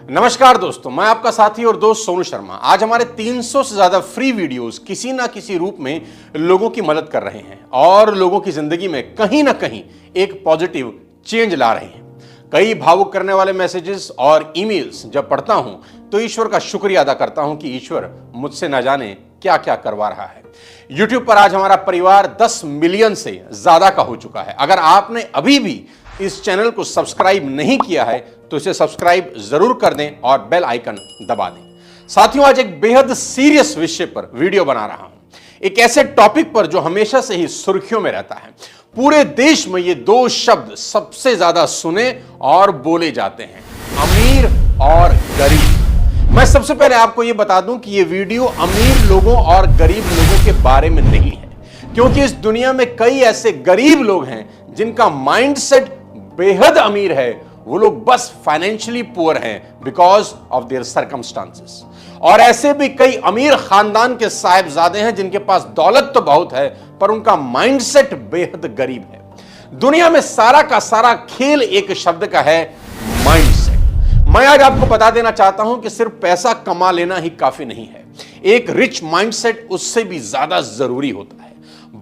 नमस्कार दोस्तों, मैं आपका साथी और दोस्त सोनू शर्मा। आज हमारे 300 से ज्यादा फ्री वीडियोस किसी ना किसी रूप में लोगों की मदद कर रहे हैं और लोगों की जिंदगी में कहीं ना कहीं एक पॉजिटिव चेंज ला रहे हैं। कई भावुक करने वाले मैसेजेस और ईमेल्स जब पढ़ता हूं तो ईश्वर का शुक्रिया अदा करता हूं कि ईश्वर मुझसे न जाने क्या क्या करवा रहा है। यूट्यूब पर आज हमारा परिवार 10 मिलियन से ज्यादा का हो चुका है। अगर आपने अभी भी इस चैनल को सब्सक्राइब नहीं किया है तो इसे सब्सक्राइब जरूर कर दें और बेल आइकन दबा दें। साथियों, आज एक बेहद सीरियस विषय पर वीडियो बना रहा हूं, एक ऐसे टॉपिक पर जो हमेशा से ही सुर्खियों में रहता है। पूरे देश में ये दो शब्द सबसे ज्यादा सुने और बोले जाते हैं, अमीर और गरीब। मैं सबसे पहले आपको यह बता दूं कि यह वीडियो अमीर लोगों और गरीब लोगों के बारे में नहीं है, क्योंकि इस दुनिया में कई ऐसे गरीब लोग हैं जिनका माइंडसेट बेहद अमीर है। वो लोग बस फाइनेंशियली पुअर हैं बिकॉज ऑफ देयर सर्कमस्टांसेस। और ऐसे भी कई अमीर खानदान के साहिबजादे हैं जिनके पास दौलत तो बहुत है पर उनका माइंडसेट बेहद गरीब है। दुनिया में सारा का सारा खेल एक शब्द का है, माइंडसेट। मैं आज आपको बता देना चाहता हूं कि सिर्फ पैसा कमा लेना ही काफी नहीं है, एक रिच माइंडसेट उससे भी ज्यादा जरूरी होता है।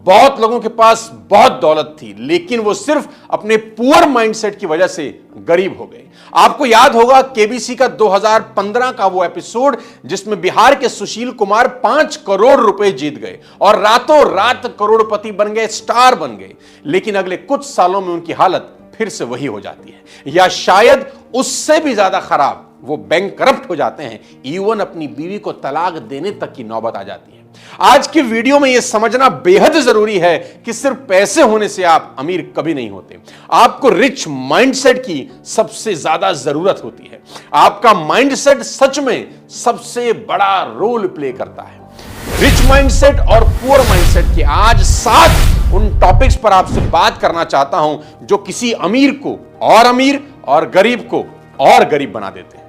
बहुत लोगों के पास बहुत दौलत थी लेकिन वो सिर्फ अपने पुअर माइंडसेट की वजह से गरीब हो गए। आपको याद होगा केबीसी का 2015 का वो एपिसोड जिसमें बिहार के सुशील कुमार 5 करोड़ रुपए जीत गए और रातों रात करोड़पति बन गए, स्टार बन गए। लेकिन अगले कुछ सालों में उनकी हालत फिर से वही हो जाती है या शायद उससे भी ज्यादा खराब। वो बैंक करप्ट हो जाते हैं, इवन अपनी बीवी को तलाक देने तक की नौबत आ जाती है। आज की वीडियो में यह समझना बेहद जरूरी है कि सिर्फ पैसे होने से आप अमीर कभी नहीं होते। आपको रिच माइंडसेट की सबसे ज्यादा जरूरत होती है। आपका माइंडसेट सच में सबसे बड़ा रोल प्ले करता है। रिच माइंडसेट और पुअर माइंडसेट के आज 7 उन टॉपिक्स पर आपसे बात करना चाहता हूं जो किसी अमीर को और अमीर और गरीब को और गरीब बना देते हैं।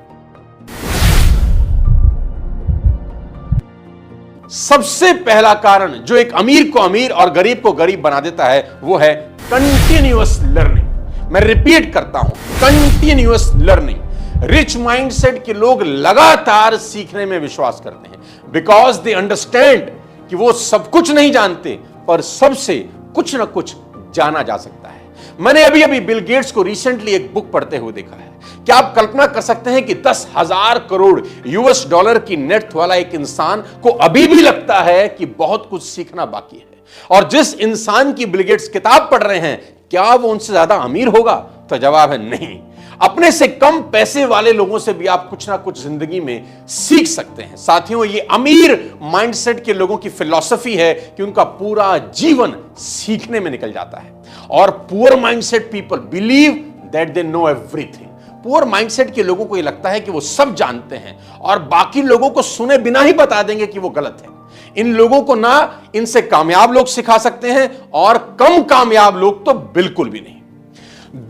सबसे पहला कारण जो एक अमीर को अमीर और गरीब को गरीब बना देता है वो है कंटिन्यूअस लर्निंग। मैं रिपीट करता हूं, कंटिन्यूअस लर्निंग। रिच माइंडसेट के लोग लगातार सीखने में विश्वास करते हैं बिकॉज दे अंडरस्टैंड कि वो सब कुछ नहीं जानते पर सबसे कुछ ना कुछ जाना जा सकता है। मैंने अभी बिल गेट्स को रिसेंटली एक बुक पढ़ते हुए देखा है। क्या आप कल्पना कर सकते हैं कि 10,000 करोड़ यूएस डॉलर की नेट वाला एक इंसान को अभी भी लगता है कि बहुत कुछ सीखना बाकी है? और जिस इंसान की बिल गेट्स किताब पढ़ रहे हैं, क्या वो उनसे ज्यादा अमीर होगा? तो जवाब है नहीं। अपने से कम पैसे वाले लोगों से भी आप कुछ ना कुछ जिंदगी में सीख सकते हैं। साथियों, ये अमीर माइंडसेट के लोगों की फिलॉसफी है कि उनका पूरा जीवन सीखने में निकल जाता है। और poor mindset people believe that they know everything. Poor mindset के लोगों को यह लगता है कि वो सब जानते हैं और बाकी लोगों को सुने बिना ही बता देंगे कि वो गलत है। इन लोगों को ना इनसे कामयाब लोग सिखा सकते हैं और कम कामयाब लोग तो बिल्कुल भी नहीं।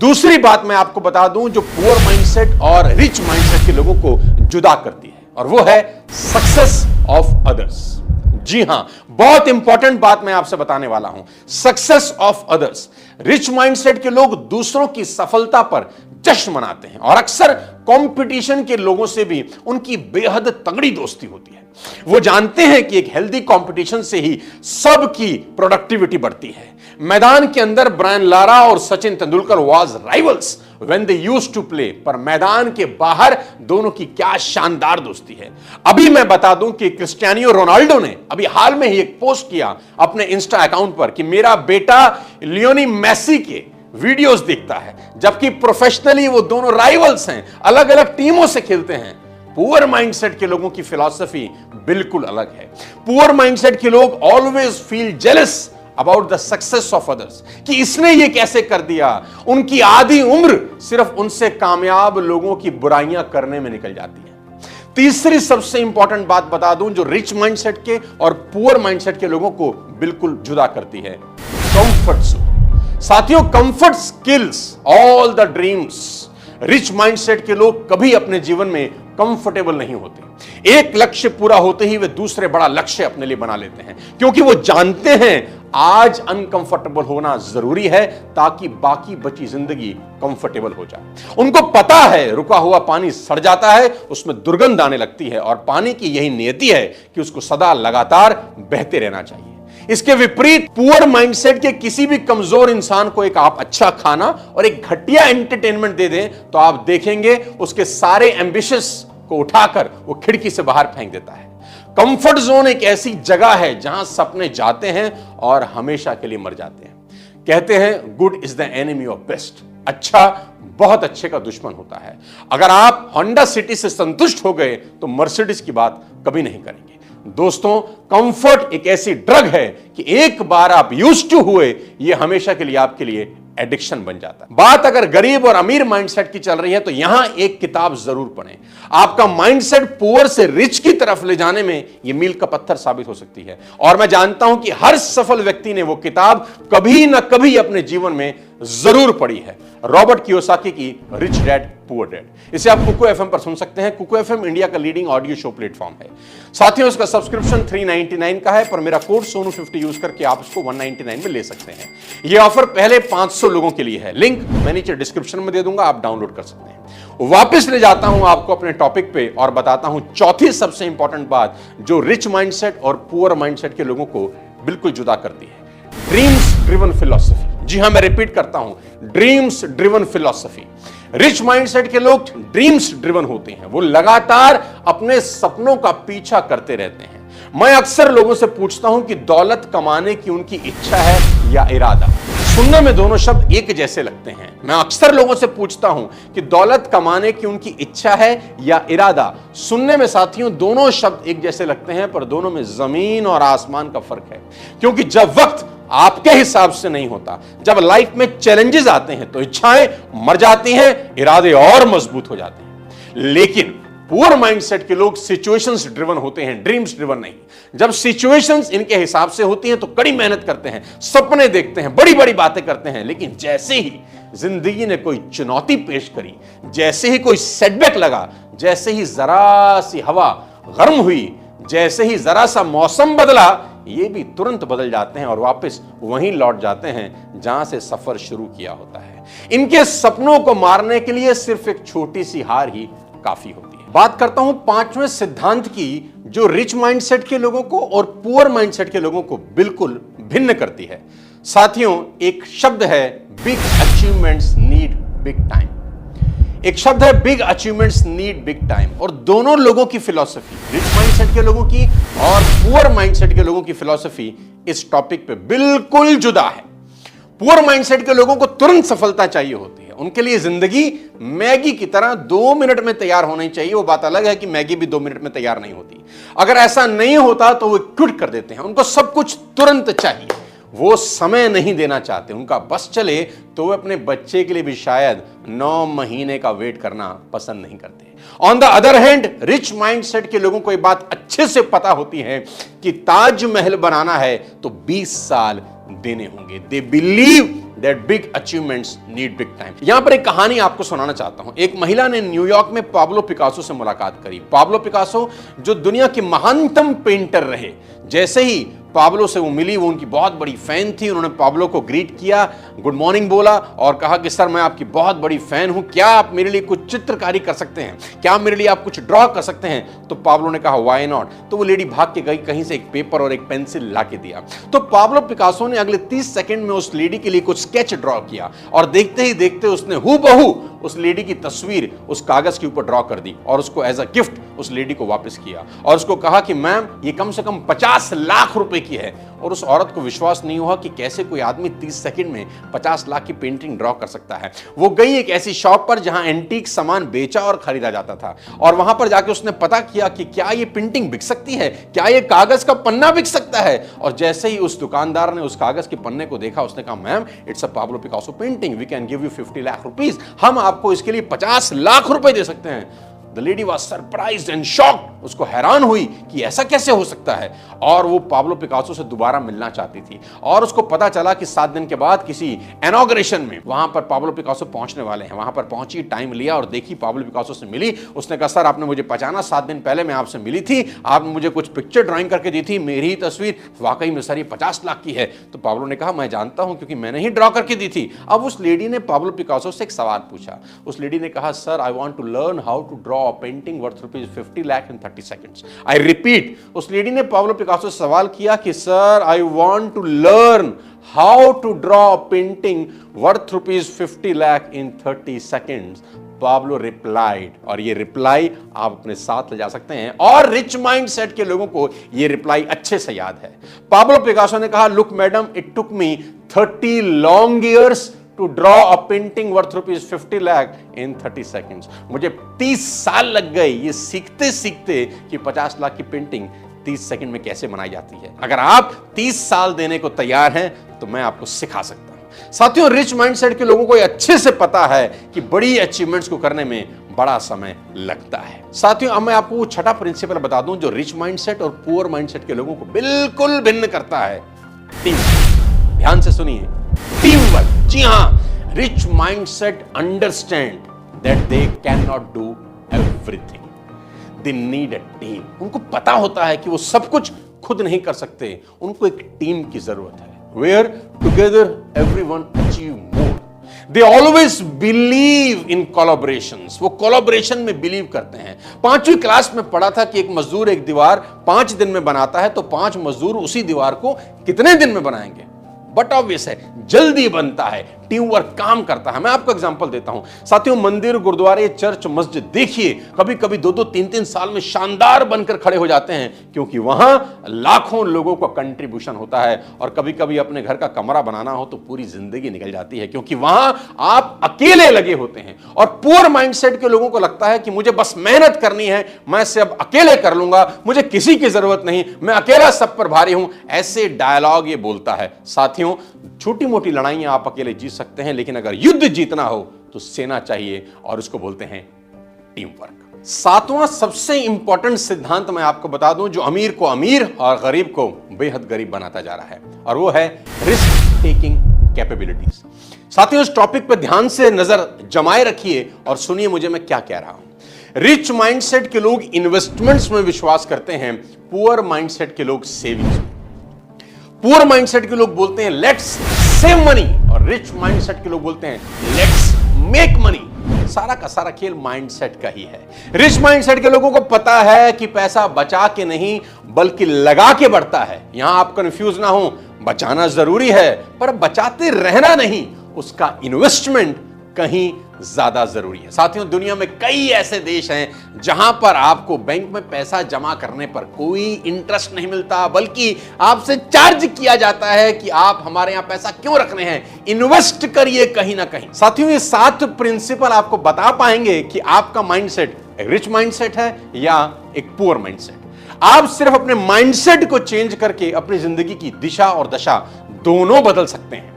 दूसरी बात मैं आपको बता दूं जो पुअर माइंडसेट और रिच माइंडसेट के लोगों को जुदा करती है और वो है सक्सेस ऑफ अदर्स। जी हां, बहुत इंपॉर्टेंट बात मैं आपसे बताने वाला हूं, success of others. Rich mindset के लोग दूसरों की सफलता पर जश्न मनाते हैं और अक्सर कंपटीशन के लोगों से भी उनकी बेहद तगड़ी दोस्ती होती है। वो जानते हैं कि एक हेल्दी कंपटीशन से ही सबकी प्रोडक्टिविटी बढ़ती है। मैदान के अंदर ब्रायन लारा और Sachin Tendulkar was rivals when they used to play, पर मैदान के बाहर दोनों की क्या शानदार दोस्ती है। अभी मैं बता दूं कि क्रिस्टियानो रोनाल्डो ने अभी हाल में ही एक पोस्ट किया अपने इंस्टा अकाउंट पर कि मेरा बेटा लियोनी मेसी के वीडियोस देखता है, जबकि प्रोफेशनली वो दोनों राइवल्स हैं, अलग अलग टीमों से खेलते हैं। पुअर माइंडसेट के लोगों की फिलॉसफी बिल्कुल अलग है। पुअर माइंडसेट के लोग always feel jealous about the success of others कि इसने ये कैसे कर दिया। उनकी आधी उम्र सिर्फ उनसे कामयाब लोगों की बुराइयां करने में निकल जाती है। तीसरी सबसे इंपॉर्टेंट बात बता दूं जो रिच माइंडसेट के और पुअर माइंडसेट के लोगों को बिल्कुल जुदा करती है, कंफर्ट जोन। साथियों, comfort kills all the dreams. Rich mindset के लोग कभी अपने जीवन में कंफर्टेबल नहीं होते। एक लक्ष्य पूरा होते ही वे दूसरे बड़ा लक्ष्य अपने लिए बना लेते हैं, क्योंकि वो जानते हैं आज अनकंफर्टेबल होना जरूरी है ताकि बाकी बची जिंदगी कंफर्टेबल हो जाए। उनको पता है रुका हुआ पानी सड़ जाता है, उसमें दुर्गंध आने लगती है, और पानी की यही नियति है कि उसको सदा लगातार बहते रहना चाहिए। इसके विपरीत पुअर माइंडसेट के किसी भी कमजोर इंसान को एक आप अच्छा खाना और एक घटिया एंटरटेनमेंट दे दें तो आप देखेंगे उसके सारे एम्बिशंस को उठाकर वो खिड़की से बाहर फेंक देता है। कंफर्ट जोन एक ऐसी जगह है जहां सपने जाते हैं और हमेशा के लिए मर जाते हैं। कहते हैं good is the enemy of best, अच्छा बहुत अच्छे का दुश्मन होता है। अगर आप होंडा सिटी से संतुष्ट हो गए तो मर्सिडीज की बात कभी नहीं करेंगे। दोस्तों, कंफर्ट एक ऐसी ड्रग है कि एक बार आप यूज्ड टू हुए, ये हमेशा के लिए आपके लिए एडिक्शन बन जाता है। बात अगर गरीब और अमीर माइंडसेट की चल रही है तो यहां एक किताब जरूर पढ़ें। आपका माइंडसेट पुअर से रिच की तरफ ले जाने में यह मील का पत्थर साबित हो सकती है, और मैं जानता हूं कि हर सफल व्यक्ति ने वो किताब कभी ना कभी अपने जीवन में जरूर पढ़ी है। रॉबर्ट कियोसाकी की रिच डैड पुअर डैड। इसे आप कुको एफएम पर सुन सकते हैं। कुको एफएम इंडिया का लीडिंग ऑडियो शो प्लेटफॉर्म है। साथियों, इसका सब्सक्रिप्शन 399 का है, पर मेरा कोड सोनू50 यूज करके आप इसको 199 में ले सकते हैं। यह ऑफर पहले 500 लोगों के लिए है। लिंक मैं नीचे डिस्क्रिप्शन में दे दूंगा, आप डाउनलोड कर सकते हैं। वापस ले जाता हूं आपको अपने टॉपिक पे और बताता हूं चौथी सबसे इंपॉर्टेंट बात जो रिच माइंडसेट और पुअर माइंडसेट के लोगों को बिल्कुल जुदा करती है। Dreams driven philosophy. जी हां, मैं रिपीट करता हूं, dreams driven philosophy. Rich mindset के लोग ड्रीम्स ड्रिवन होते हैं, वो लगातार अपने सपनों का पीछा करते रहते हैं। मैं अक्सर लोगों से पूछता हूं कि दौलत कमाने की उनकी इच्छा है या इरादा। सुनने में दोनों शब्द एक जैसे लगते हैं। मैं अक्सर लोगों से पूछता हूं कि दौलत कमाने की उनकी इच्छा है या इरादा। सुनने में साथियों दोनों शब्द एक जैसे लगते हैं, पर दोनों में जमीन और आसमान का फर्क है। क्योंकि जब वक्त आपके हिसाब से नहीं होता, जब लाइफ में चैलेंजेस आते हैं तो इच्छाएं मर जाती हैं, इरादे और मजबूत हो जाते हैं। लेकिन पुअर माइंडसेट के लोग सिचुएशंस ड्रिवन होते हैं, ड्रीम्स ड्रिवन नहीं। जब सिचुएशंस इनके हिसाब से होती हैं तो कड़ी मेहनत करते हैं, सपने देखते हैं, बड़ी बड़ी बातें करते हैं, लेकिन जैसे ही जिंदगी ने कोई चुनौती पेश करी, जैसे ही कोई सेटबैक लगा, जैसे ही जरा सी हवा गर्म हुई, जैसे ही जरा सा मौसम बदला, ये भी तुरंत बदल जाते हैं और वापस वहीं लौट जाते हैं जहां से सफर शुरू किया होता है। इनके सपनों को मारने के लिए सिर्फ एक छोटी सी हार ही काफी होती है। बात करता हूं पांचवें सिद्धांत की जो रिच माइंडसेट के लोगों को और पुअर माइंडसेट के लोगों को बिल्कुल भिन्न करती है। साथियों, एक शब्द है big achievements need big time. एक शब्द है big achievements need big time, और दोनों लोगों की फिलॉसफी, रिच माइंडसेट के लोगों की और पुअर माइंडसेट के लोगों की फिलॉसफी इस टॉपिक पे बिल्कुल जुदा है। पुअर माइंडसेट के लोगों को तुरंत सफलता चाहिए होती है। उनके लिए जिंदगी मैगी की तरह 2 मिनट में तैयार होनी चाहिए। वो बात अलग है कि मैगी भी 2 मिनट में तैयार नहीं होती। अगर ऐसा नहीं होता तो वो क्विट कर देते हैं। उनको सब कुछ तुरंत चाहिए, वो समय नहीं देना चाहते। उनका बस चले तो वे अपने बच्चे के लिए भी शायद 9 महीने का वेट करना पसंद नहीं करते। On the other hand, rich mindset के लोगों को ये बात अच्छे से पता होती है कि ताजमहल बनाना है तो 20 साल देने होंगे। They believe that big achievements need big time. यहां पर एक कहानी आपको सुनाना चाहता हूं। एक महिला ने न्यूयॉर्क में पाब्लो पिकासो से मुलाकात करी। पाब्लो पिकासो जो दुनिया के महानतम पेंटर रहे, जैसे ही पाब्लो से वो मिली, वो उनकी बहुत बड़ी फैन थी। उन्होंने पाब्लो को ग्रीट किया, गुड मॉर्निंग बोला और कहा कि सर मैं आपकी बहुत बड़ी फैन हूं, क्या आप मेरे लिए कुछ चित्रकारी कर सकते हैं, क्या मेरे लिए आप कुछ ड्रॉ कर सकते हैं। तो पाब्लो ने कहा व्हाई नॉट। तो वो लेडी भाग के गई, कहीं से एक पेपर और एक पेंसिल ला के दिया। तो पाब्लो पिकासो ने अगले 30 सेकंड में उस लेडी के लिए कुछ स्केच ड्रॉ किया, और देखते ही देखते उसने हूबहू उस लेडी की तस्वीर उस कागज के ऊपर ड्रॉ कर दी और उसको एज अ गिफ्ट उस लेडी को वापस किया और उसको कहा कि मैम ये कम से कम 50 लाख रुपए की है। और उस औरत को विश्वास नहीं हुआ कि कैसे कोई आदमी 30 सेकंड में 50 लाख की पेंटिंग ड्रॉ कर सकता है। वो गई एक ऐसी शॉप पर जहां एंटीक सामान बेचा और खरीदा जाता था, और वहां पर जाके उसने पता किया कि क्या ये पेंटिंग बिक सकती है, क्या ये कागज का पन्ना बिक सकता है। और जैसे ही उस दुकानदार ने उस कागज के पन्ने को देखा, उसने कहा ma'am it's a Pablo Picasso painting, we can give you 50 lakh rupees, हम आपको इसके लिए 50 लाख रुपए दे सकते हैं। The lady was surprised and shocked. उसको हैरान हुई कि ऐसा कैसे हो सकता है, और वो पाब्लो पिकासो से दोबारा मिलना चाहती थी। और उसको पता चला कि 7 दिन के बाद किसी इनॉग्रेशन में वहां पर पाब्लो पिकासो पहुंचने वाले हैं। वहां पर पहुंची, टाइम लिया और देखी, पाब्लो पिकासो से मिली। उसने कहा, सर आपने मुझे पहचाना, 7 दिन पहले मैं आपसे मिली थी, आपने मुझे कुछ पिक्चर ड्राइंग करके दी थी, मेरी ही तस्वीर, वाकई में सर ये 50 लाख की है। तो पाब्लो ने कहा, मैं जानता हूं क्योंकि मैंने ही ड्रॉ करके दी थी। अब उस लेडी ने पाब्लो पिकासो से एक सवाल पूछा। उस लेडी ने कहा, sir I want to learn how to draw a painting worth ₹50 lakh in 30 seconds. I repeat, उस लेडी ने पाब्लो पिकासो से सवाल किया कि sir I want to learn how to draw a painting worth ₹50 lakh in 30 seconds. Pablo replied, और ये reply आप अपने साथ ले जा सकते हैं, और रिच माइंडसेट के लोगों को ये रिप्लाई अच्छे से याद है। पाब्लो पिकासो ने कहा, look madam, it took me 30 long years to draw a painting worth ₹50 lakh in 30 seconds. मुझे 30 साल लग गए ये सीखते सीखते कि 50 लाख की पेंटिंग 30 सेकंड में कैसे बनाई जाती है। अगर आप 30 साल देने को तैयार हैं तो मैं आपको सिखा सकता हूं। साथियों, रिच माइंडसेट के लोगों को अच्छे से पता है कि बड़ी अचीवमेंट्स को करने में बड़ा समय लगता है। साथियों, अब मैं आपको वो छठा प्रिंसिपल बता दूं जो रिच माइंडसेट और पुअर माइंडसेट के लोगों को बिल्कुल भिन्न करता है। टीम। ध्यान से सुनिए, टीम वर्क। जी हां, rich mindset understand that they can not do everything, they need a team. उनको पता होता है कि वो सब कुछ खुद नहीं कर सकते, उनको एक टीम की जरूरत है। Where together everyone achieve more. They always believe in collaborations. वो कोलैबोरेशन में बिलीव करते हैं। 5वीं क्लास में पढ़ा था कि एक मजदूर एक दीवार 5 दिन में बनाता है, तो 5 मजदूर उसी दीवार को कितने दिन में बनाएंगे? बट ऑब्वियस है, जल्दी बनता है, टीम वर्क काम करता है। मैं आपको एग्जांपल देता हूं। साथियों, मंदिर, गुरुद्वारे, चर्च, मस्जिद देखिए, कभी कभी 2-2, 3-3 साल में शानदार बनकर खड़े हो जाते हैं, क्योंकि वहां लाखों लोगों का कंट्रीब्यूशन होता है। और कभी कभी अपने घर का कमरा बनाना हो तो पूरी जिंदगी निकल जाती है, क्योंकि वहां आप अकेले लगे होते हैं। और पुअर माइंडसेट के लोगों को लगता है कि मुझे बस मेहनत करनी है, मैं सब अकेले कर लूंगा, मुझे किसी की जरूरत नहीं, मैं अकेला सब पर भारी हूं। ऐसे डायलॉग ये बोलता है। साथियों, छोटी मोटी लड़ाइयां आप अकेले जीत सकते हैं, लेकिन अगर युद्ध जीतना हो तो सेना चाहिए, और उसको बोलते हैं टीम वर्क। 7वां सबसे इंपॉर्टेंट सिद्धांत मैं आपको बता दूं जो अमीर को अमीर और गरीब को बेहद गरीब बनाता जा रहा है, और वो है रिस्क टेकिंग कैपेबिलिटीज। साथियों, इस टॉपिक पर ध्यान से नजर जमाए रखिए और सुनिए मुझे मैं क्या कह रहा हूं। रिच माइंडसेट के लोग इन्वेस्टमेंट्स में विश्वास करते हैं, पुअर माइंडसेट के लोग सेविंग्स में। पुअर माइंडसेट के लोग बोलते हैं लेट्स सेव मनी, और रिच माइंडसेट के लोग बोलते हैं लेट्स मेक मनी। सारा का सारा खेल माइंडसेट का ही है। रिच माइंडसेट के लोगों को पता है कि पैसा बचा के नहीं बल्कि लगा के बढ़ता है। यहां आप कंफ्यूज ना हो, बचाना जरूरी है पर बचाते रहना नहीं, उसका इन्वेस्टमेंट कहीं ज्यादा जरूरी है। साथियों, दुनिया में कई ऐसे देश हैं जहां पर आपको बैंक में पैसा जमा करने पर कोई इंटरेस्ट नहीं मिलता, बल्कि आपसे चार्ज किया जाता है कि आप हमारे यहां पैसा क्यों रख रहे हैं, इन्वेस्ट करिए कहीं ना कहीं। साथियों, ये 7 प्रिंसिपल आपको बता पाएंगे कि आपका माइंडसेट एक रिच माइंडसेट है या एक पुअर माइंडसेट। आप सिर्फ अपने माइंडसेट को चेंज करके अपनी जिंदगी की दिशा और दशा दोनों बदल सकते हैं।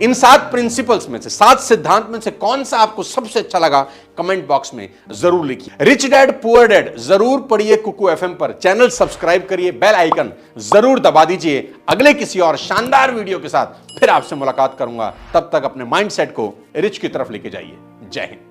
इन 7 प्रिंसिपल्स में से, 7 सिद्धांत में से कौन सा आपको सबसे अच्छा लगा, कमेंट बॉक्स में जरूर लिखिए। रिच डैड पुअर डैड जरूर पढ़िए कुकू एफएम पर, चैनल सब्सक्राइब करिए, बेल आइकन जरूर दबा दीजिए। अगले किसी और शानदार वीडियो के साथ फिर आपसे मुलाकात करूंगा। तब तक अपने माइंडसेट को रिच की तरफ लेके जाइए। जय हिंद।